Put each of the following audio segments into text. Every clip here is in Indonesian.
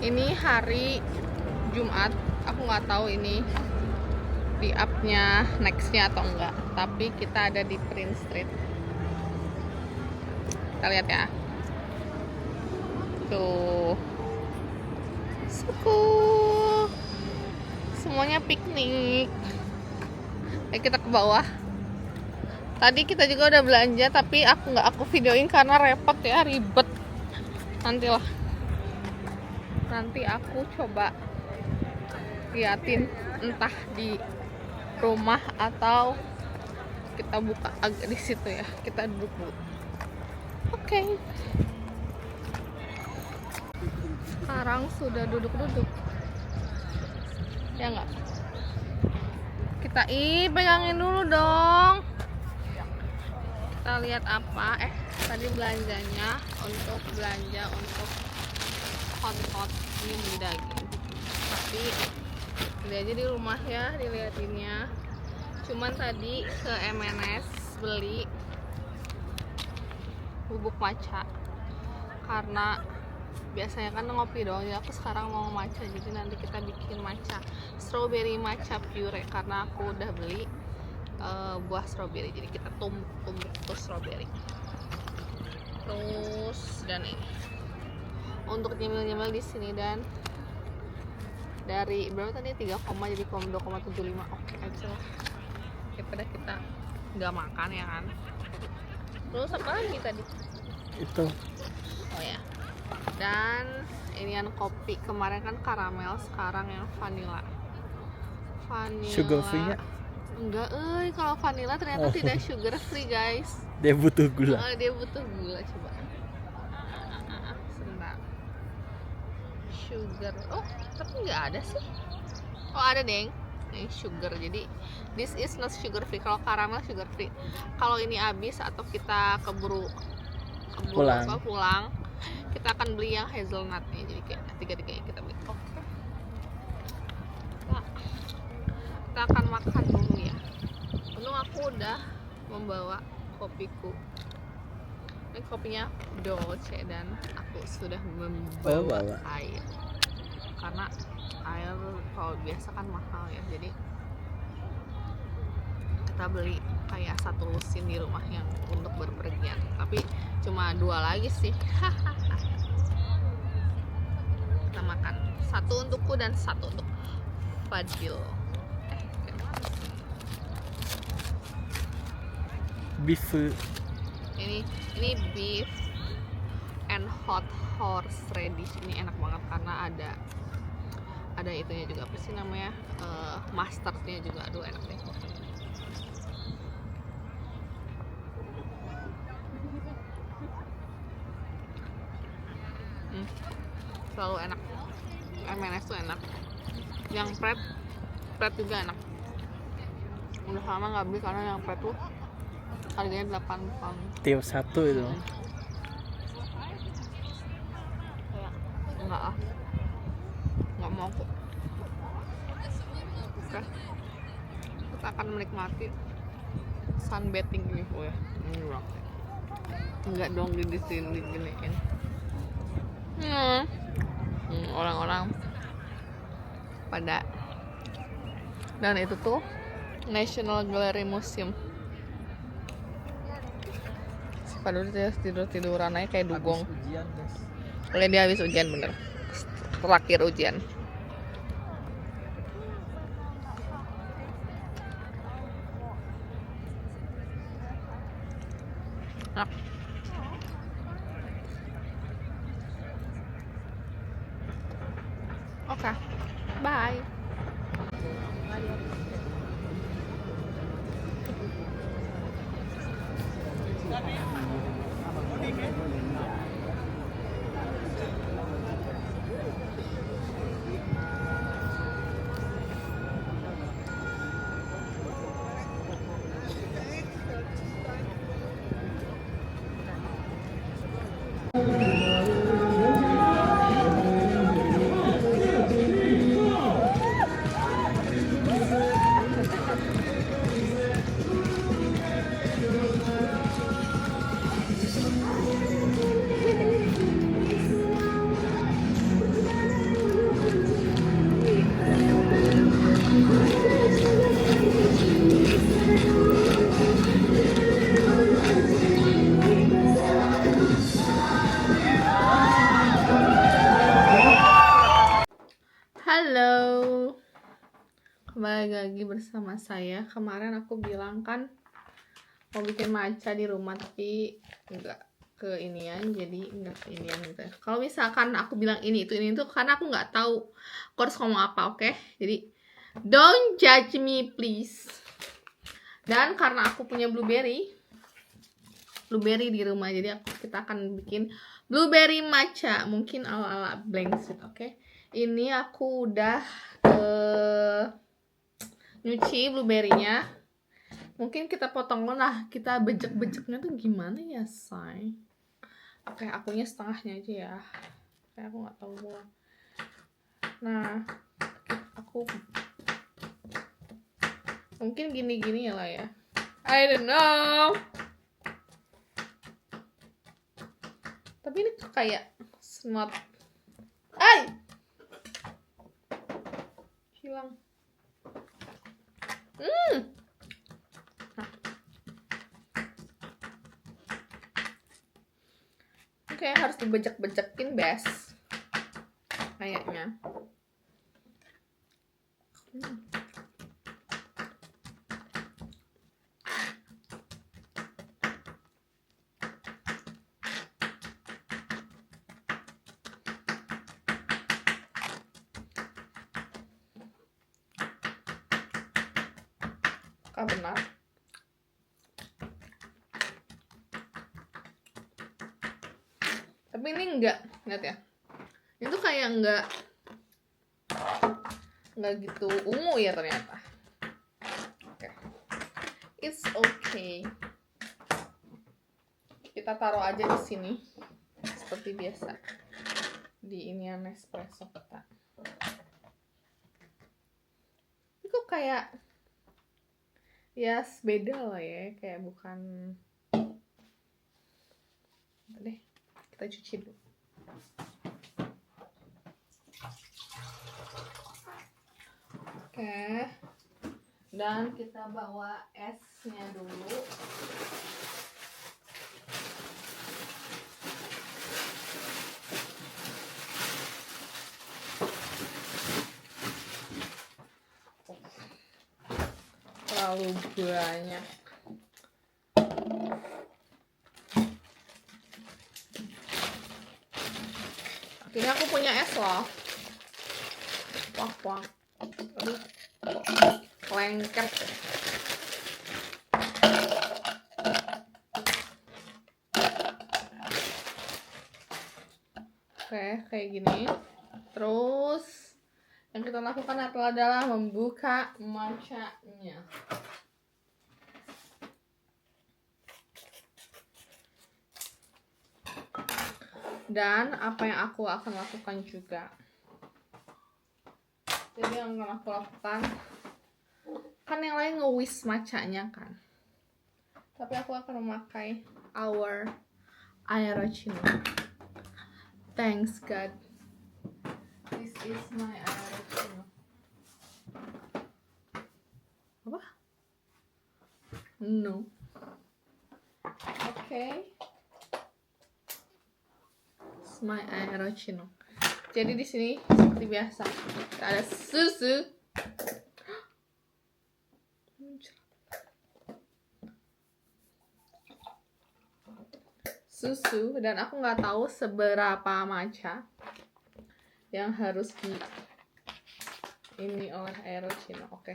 Ini hari Jumat, aku nggak tahu ini di up-nya nextnya atau enggak, tapi kita ada di Prince Street. Kita lihat ya. Tuh, suku semuanya piknik. Kita ke bawah. Tadi kita juga udah belanja, tapi aku videoin karena repot ya, ribet. Nanti aku coba liatin entah di rumah atau kita buka agak di situ ya. Kita duduk dulu. Oke. Sekarang sudah duduk-duduk. Ya enggak? Kita pegangin dulu dong. Kita lihat apa? Tadi belanjanya untuk hot ini beli daging. Tapi beli aja di rumah ya, dilihatinnya. Cuman tadi ke MNS beli bubuk matcha karena biasanya kan ngopi doang ya. Aku sekarang mau matcha, jadi nanti kita bikin matcha, strawberry matcha pure, karena aku udah beli buah strawberry, jadi kita tumbuk tuh strawberry. Terus dan ini untuk nyemil di sini, dan dari berapa tadi 3, jadi 2,75. Oke aja lah, daripada kita nggak makan ya kan. Terus apa lagi tadi itu? Oh ya, dan ini yang kopi kemarin kan karamel, sekarang yang vanilla. Sugar free nya? Enggak, kalau vanilla ternyata tidak sugar free guys. Dia butuh gula. Dia butuh gula, coba. Sebentar. Sugar. Oh, tapi nggak ada sih. Oh, ada deng. Ini sugar. Jadi this is not sugar free. Kalau karamel sugar free. Kalau ini habis atau kita keburu pulang, kita akan beli yang hazelnut nih. Jadi kayak tiga-tiganya kita beli. Oke. Nah, kita akan makan dulu ya. Untung aku udah membawa kopiku. Ini kopinya Dolce dan aku sudah membawa air. Karena air kalau biasa kan mahal ya. Jadi kita beli kayak 1 lusin di rumah yang untuk berpergian. Tapi cuma 2 lagi sih. Kita makan. 1 untukku dan 1 untuk Fadil. Beef. Ini beef and hot horse radish. Ini enak banget karena ada itunya juga, apa sih namanya, mustardnya juga. Aduh enak deh. Selalu enak. MNS tuh enak. Yang pret juga enak. Udah lama nggak beli karena yang pret tuh harganya 8 pound. Tiap 1 itu. Enggak ah. Nggak mau kok. Oke. Kita akan menikmati sunbathing ini. Oh ya. Enggak dong di sini giniin. Orang-orang pada, dan itu tuh National Gallery Museum. Padahal dia tiduran aja kayak dugong. Oleh dia habis ujian, bener. Terakhir ujian. Nah. Oke. Bye. Halo, kembali lagi bersama saya. Kemarin aku bilang kan mau bikin matcha di rumah, tapi enggak ke inian, jadi enggak ke inian gitu. Kalau misalkan aku bilang ini itu karena aku nggak tahu aku harus ngomong apa, oke? Jadi don't judge me please. Dan karena aku punya blueberry di rumah, jadi kita akan bikin blueberry matcha, mungkin ala-ala blank sweet, oke? Ini aku udah nyuci blueberry-nya. Mungkin kita potong lah, kita bejek-bejeknya tuh gimana ya, say? Oke, akunya setengahnya aja ya. Kayak aku nggak tahu doang. Nah, aku mungkin gini-gini ya lah ya. I don't know. Tapi ini tuh kayak snot. Hilang. Oke, harus dibejek-bejekin, bes. Kayaknya. Benar. Tapi ini enggak, lihat ya. Itu kayak enggak gitu ungu ya ternyata. Oke. It's okay. Kita taruh aja di sini seperti biasa. Di inian espresso kita. Ini kok kayak ya beda lah ya, kayak bukan. Deh, kita cuci dulu. Oke, dan kita bawa esnya dulu. Terlalu banyak. Akhirnya aku punya es loh. Wah. Aduh, lengket. Oke, kayak gini. Terus yang kita lakukan adalah membuka matcha-nya. Dan apa yang aku akan lakukan juga. Jadi yang akan aku lakukan, kan yang lain nge-whisk matcha-nya kan. Tapi aku akan memakai our Aerochino. Thanks God. This is my Aerochino. Apa? No. Okay. It's my Aerochino. Jadi di sini seperti biasa ada susu dan aku nggak tahu seberapa matcha yang harus di ini oleh Aerochino. Oke.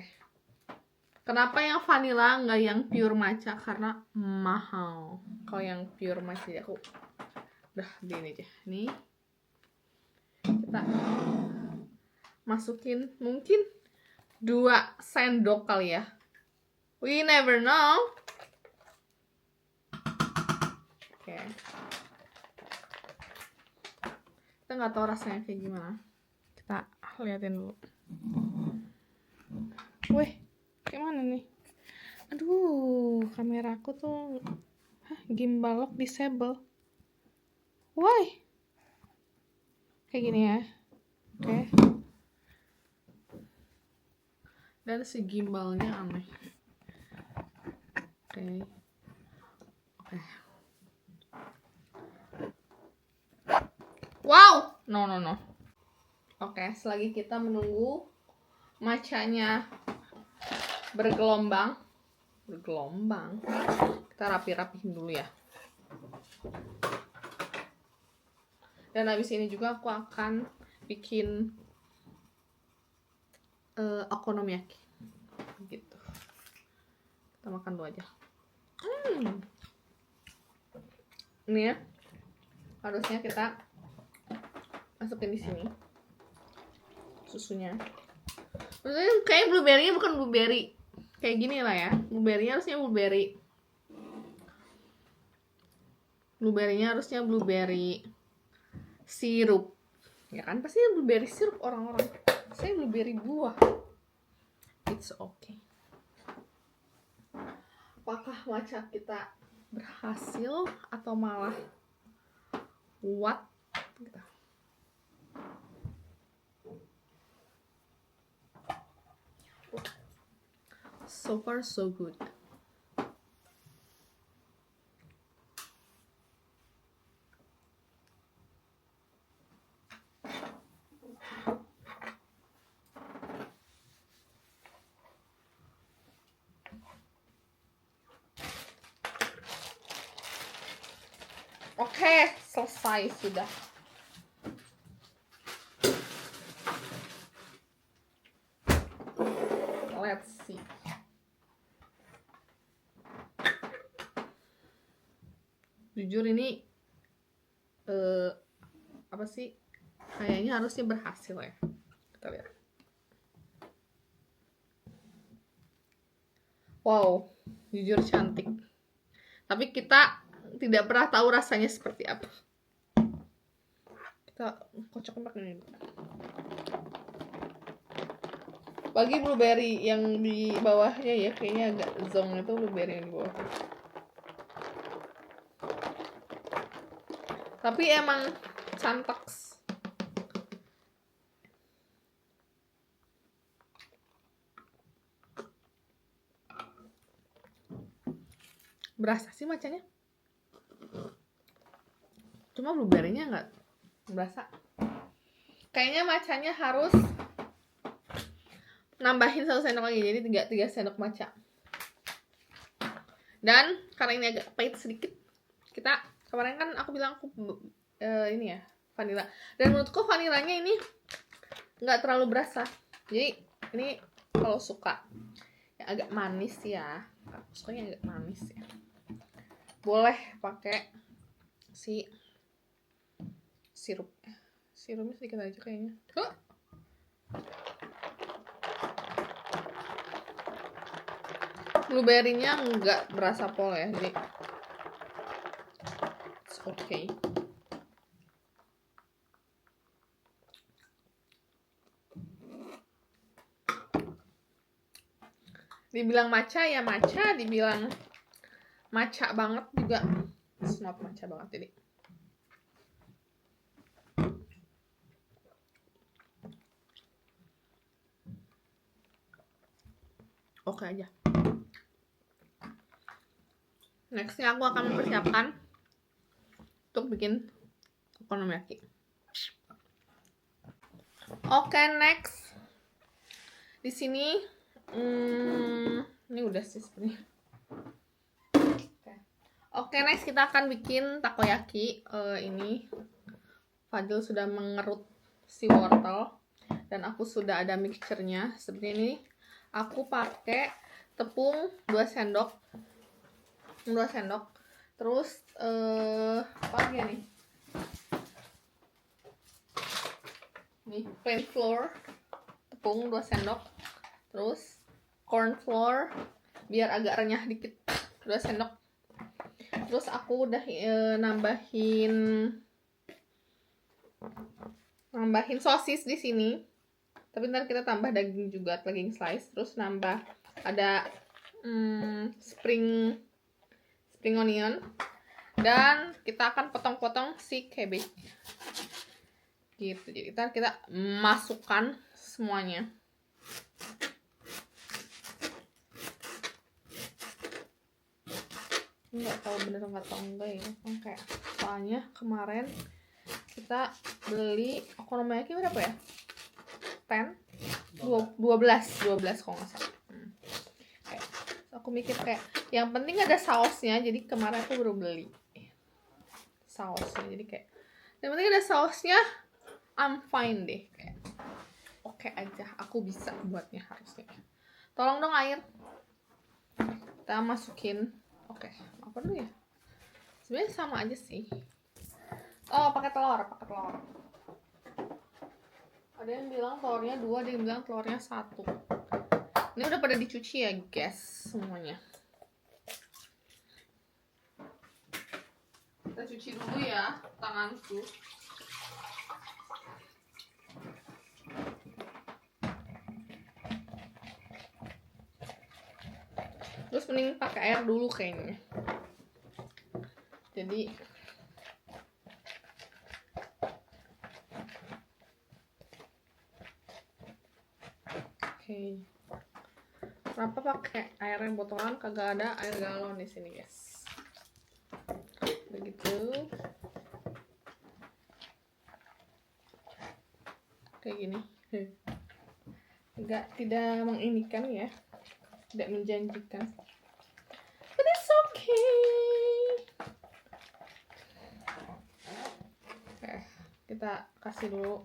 Kenapa yang vanilla nggak yang pure matcha? Karena mahal. Kalau yang pure matcha aku udah gini aja. Nih kita masukin mungkin 2 sendok kali ya. We never know. Oke. Kita nggak tahu rasanya kayak gimana. Kita liatin dulu. Wih, kayak mana nih? Aduh, kameraku tuh gimbal lock disable. Why? Kayak gini ya. Oke. Dan si gimbalnya aneh. Oke. Wow, no. Oke, selagi kita menunggu matchanya bergelombang, kita rapihin dulu ya. Dan habis ini juga aku akan bikin okonomiyaki gitu. Kita makan dulu aja. Ini ya, harusnya kita masukin di sini susunya. Maksudnya kayak blueberry-nya bukan blueberry kayak gini lah ya. Blueberry-nya harusnya blueberry-nya harusnya blueberry sirup. Ya kan, pasti blueberry sirup orang-orang. Saya blueberry buah. It's okay. Apakah matcha kita berhasil atau malah what? So far so good. Oke, selesai sudah. Let's see. Jujur ini apa sih? Kayaknya harusnya berhasil ya. Kita lihat. Wow, jujur cantik. Tapi kita tidak pernah tahu rasanya seperti apa. Kita kocokin pakai ini. Bagi blueberry yang di bawahnya ya, kayaknya agak zonk itu blueberry yang di bawah. Tapi emang cantaks. Berasa sih macanya. Cuma blueberry-nya nggak berasa. Kayaknya macanya harus nambahin 1 sendok lagi, jadi 3 sendok matcha. Dan karena ini agak pahit sedikit, kita kemarin kan aku bilang aku ini ya vanilla. Dan menurutku vanilanya ini nggak terlalu berasa. Jadi ini kalau suka yang agak manis ya, aku sukanya agak manis ya, boleh pakai si sirupnya sedikit aja kayaknya. Blueberry-nya nggak berasa pol ya, jadi it's okay. Dibilang matcha ya matcha, dibilang matcha banget juga it's not matcha banget, jadi oke aja. Nextnya aku akan mempersiapkan untuk bikin okonomiyaki. Oke, next di sini ini udah sih sebenarnya. Oke, next kita akan bikin takoyaki. Ini Fadil sudah mengerut si wortel dan aku sudah ada mixture-nya seperti ini. Aku pakai tepung 2 sendok. Terus apa lagi nih? Nih, plain flour, tepung 2 sendok. Terus corn flour biar agak renyah dikit 2 sendok. Terus aku udah nambahin sosis di sini. Tapi ntar kita tambah daging juga, daging slice. Terus nambah ada spring onion. Dan kita akan potong-potong si cabbage. Gitu. Jadi ntar kita masukkan semuanya. Nggak tahu bener nggak tahu enggak ya. Oke. Soalnya kemarin kita beli okonomiyaki berapa ya? 12 kalau nggak salah. Kayak, aku mikir kayak yang penting ada sausnya, jadi kemarin aku baru beli sausnya, jadi kayak yang penting ada sausnya, I'm fine deh, kayak oke aja, aku bisa buatnya harusnya. Tolong dong air, kita masukin. Oke, apa dulu ya, sebenarnya sama aja sih. Oh, pakai telur. Ada yang bilang telurnya 2, ada yang bilang telurnya 1. Ini udah pada dicuci ya guys semuanya. Kita cuci dulu ya tanganku. Terus mending pakai air dulu kayaknya. Jadi oke. Kenapa pakai air yang botolan? Kagak ada air galon di sini guys. Begitu. Kayak gini. Tidak menginikan ya. Tidak menjanjikan. But it's okay. Oke, kita kasih dulu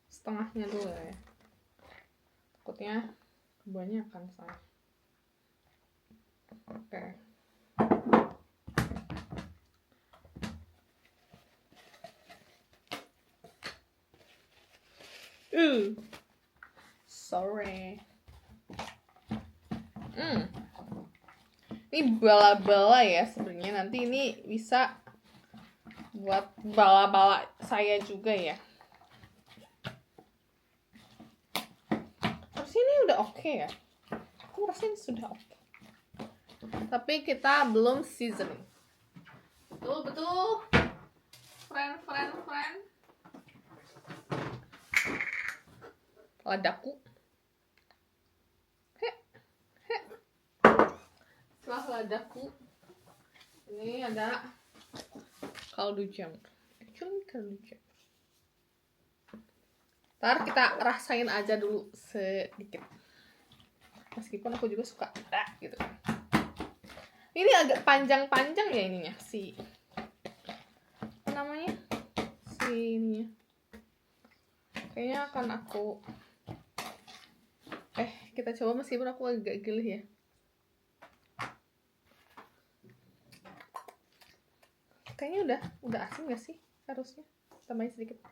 setengahnya dulu ya. Takutnya kebanyakan saya. Oke. Sorry. Ini bala-bala ya sebenarnya, nanti ini bisa buat bala-bala saya juga ya. Harusnya ini udah oke ya. Aku rasa ini sudah oke. Tapi kita belum seasoning. Betul. Friend. Ladaku. Setelah ladaku, ini ada kaldu jamur. Kaldu jamur. Ntar kita rasain aja dulu sedikit. Meskipun aku juga suka gitu. Ini agak panjang-panjang ya ininya si apa namanya? Si ininya. Kayaknya akan aku kita coba meskipun aku agak geli ya. Kayaknya udah asin gak sih? Harusnya tambahin sedikit.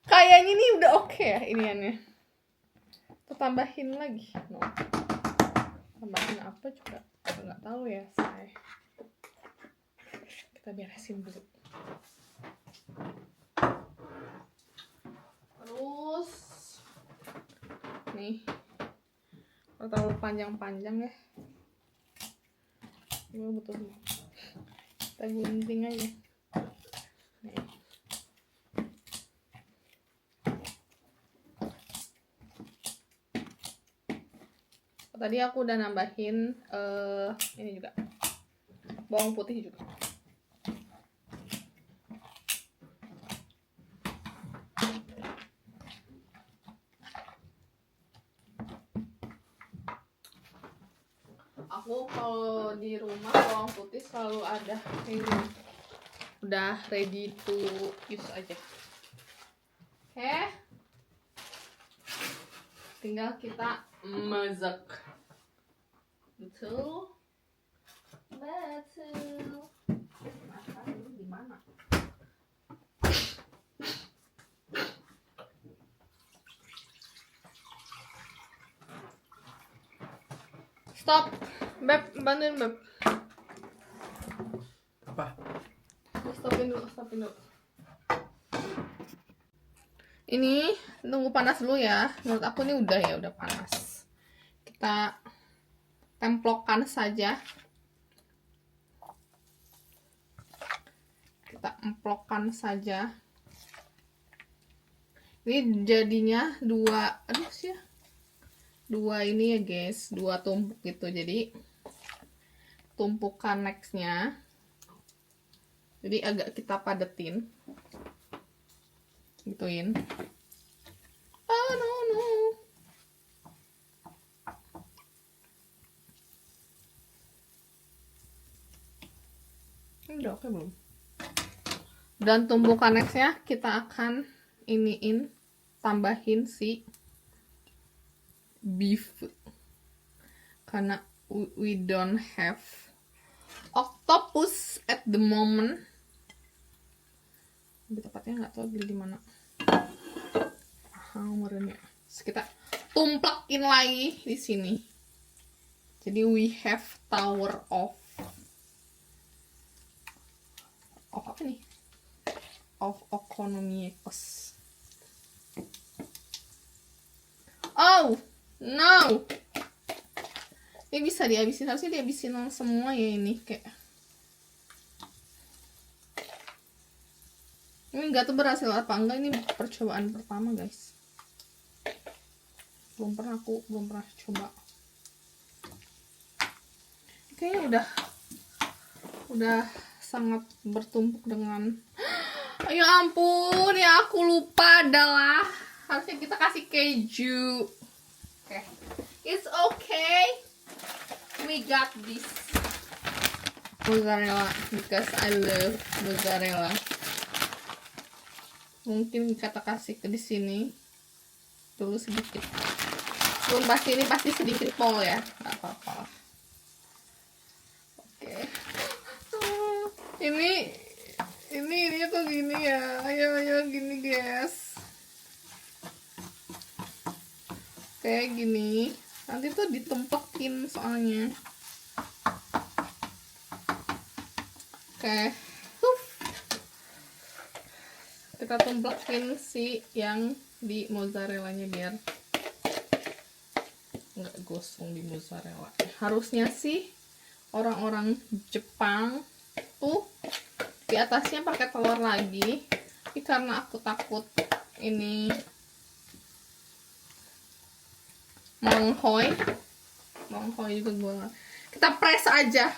Kayaknya ini udah oke ya iniannya. Tuh tambahin lagi. No. Tambahin apa juga nggak tahu ya saya. Kita beresin dulu. Terus nih, kalau terlalu panjang-panjang ya, ini butuh kita gunting aja. Nih. Tadi aku udah nambahin ini juga bawang putih juga. Aku kalau di rumah bawang putih selalu ada ini, udah ready to use aja. Oke, tinggal kita masak. Betul. Masak dulu di mana? Stop. Beb, bantuin Beb. Apa? Stopin dulu. Ini tunggu panas dulu ya. Menurut aku ini udah panas. Kita templokkan saja. Kita emplokkan saja. Ini jadinya dua ini ya guys, 2 tumpuk gitu. Jadi tumpukan nextnya Jadi agak kita padetin, gituin. Oh no. Ini udah oke belum? Dan tumbukan nextnya kita akan tambahin si beef, karena we don't have octopus at the moment. Lebih tepatnya nggak tahu beli di mana. Merenya. Terus kita tumplakin lagi di sini. Jadi we have tower of apa nih? Of Okonomiyakos. Oh no, ini bisa dihabisin, harusnya dihabisin semua ya ini. Kayak ini nggak tuh berhasil apa enggak, ini percobaan pertama guys, belum pernah coba. Kayaknya udah sangat bertumpuk dengan ya ampun, ya aku lupa adalah harusnya kita kasih keju. Oke. It's okay, we got this mozzarella because I love mozzarella. Mungkin kita kasih ke di sini dulu sedikit. Belum pasti, ini pasti sedikit pol ya, nggak apa-apa. Oke. Ini tuh gini ya, ayo gini guys, kayak gini. Nanti tuh ditempekin soalnya. Oke. Kita tumplekin si yang di mozzarellanya biar nggak gosong di mozzarella. Harusnya sih orang-orang Jepang tuh di atasnya pakai telur lagi, tapi karena aku takut ini monghoy juga gue, kita press aja.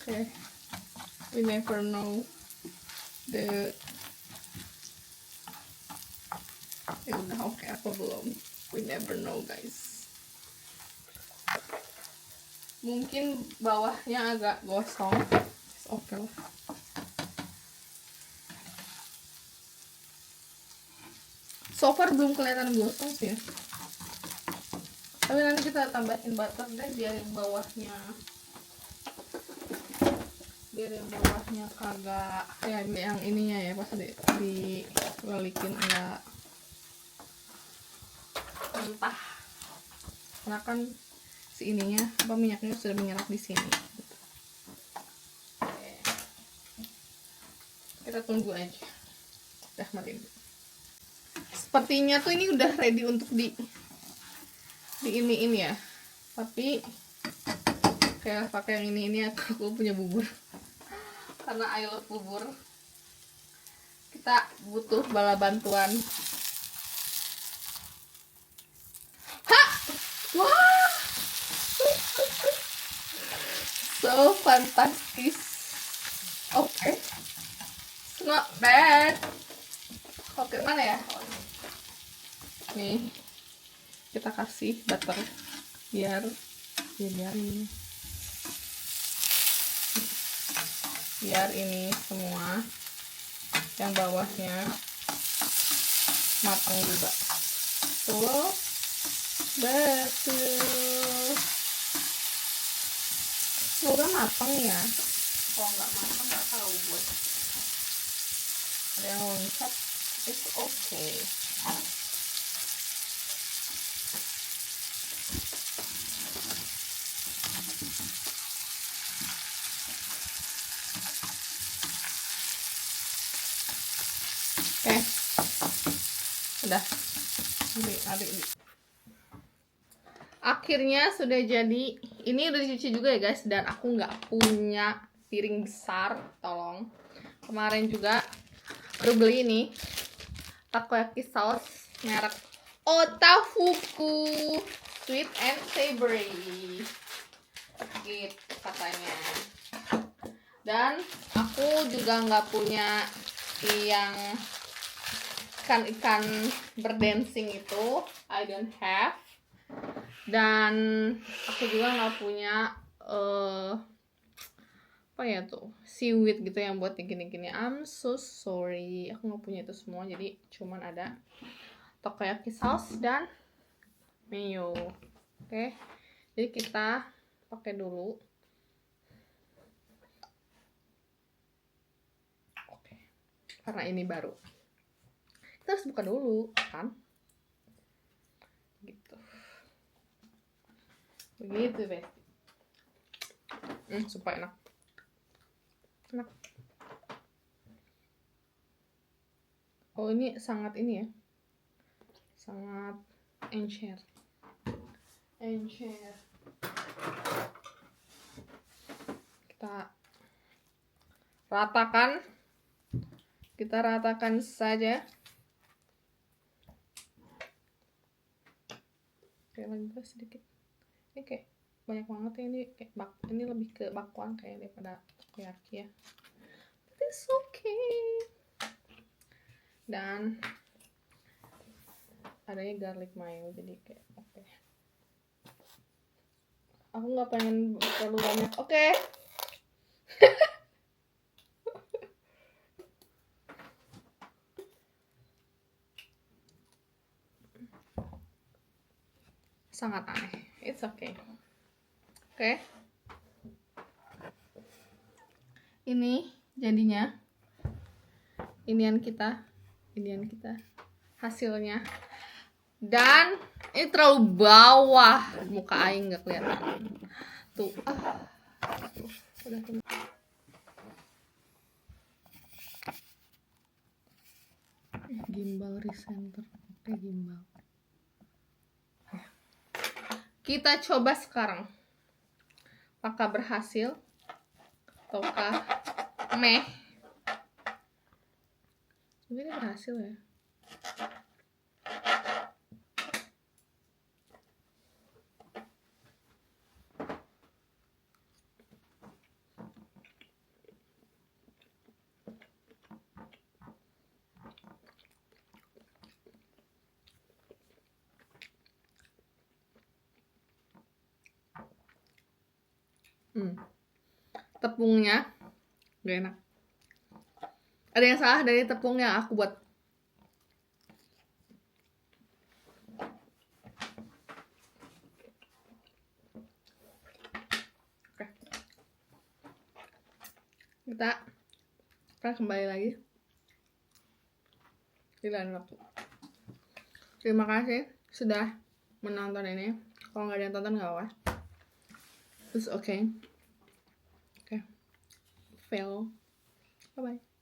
Okay, we never know udah oke apa belum, we never know guys. Mungkin bawahnya agak gosong, oke lah. So far belum kelihatan gosong sih ya, tapi nanti kita tambahin butter deh biar yang bawahnya kagak ya, yang ininya ya pas dilalikin enggak mentah, karena kan si ininya minyaknya sudah menyerap di sini. Oke. Kita tunggu aja. Udah mati. Sepertinya tuh ini udah ready untuk di iniin ya, tapi kayak pakai yang ini aku punya bubur karena I love bubur. Kita butuh bala bantuan. Wah, so fantastis. Oke, it's not bad. Oke, mana ya? Nih, kita kasih butter biar ini semua yang bawahnya matang juga. Tuh, betul. Semoga matang ya. Kalau nggak matang nggak tahu buat. Ada yang loncat, it's okay. Oke, udah. Adik. Akhirnya sudah jadi. Ini udah dicuci juga ya guys, dan aku nggak punya piring besar, tolong. Kemarin juga baru beli ini takoyaki sauce merek Otafuku. sweet and savory gitu katanya. Dan aku juga nggak punya yang ikan berdancing itu, I don't have. Dan aku juga nggak punya apa ya tuh, seaweed gitu yang buat gini-gini. I'm so sorry, aku nggak punya itu semua. Jadi cuman ada takoyaki sauce dan mayo. Oke, jadi kita pakai dulu. Oke, karena ini baru, kita harus buka dulu kan, gitu. Begitu deh. Supaya enak. Oh, ini sangat ini ya, sangat encer. Kita ratakan saja. Kayak lagi sedikit. Ini kayak banyak banget ya, ini kayak ini lebih ke bakwan kayak daripada takoyaki ya. But it's okay. Dan adanya garlic mayo, jadi kayak oke. Aku nggak pengen terlalu banyak. Oke. Sangat aneh. It's okay. Oke. Ini jadinya. Inian kita hasilnya. Dan ini terlalu bawah, muka aing nggak kelihatan tuh. Udah gimbal recenter. Oke, gimbal ya. Kita coba sekarang apakah berhasil ataukah meh. Ini berhasil ya. Tepungnya gak enak. Ada yang salah dari tepung yang aku buat. Oke. Kita kembali lagi di lain waktu. Terima kasih sudah menonton ini. Kalau nggak ada yang tonton nggak apa-apa. It's okay. Fail. Bye bye.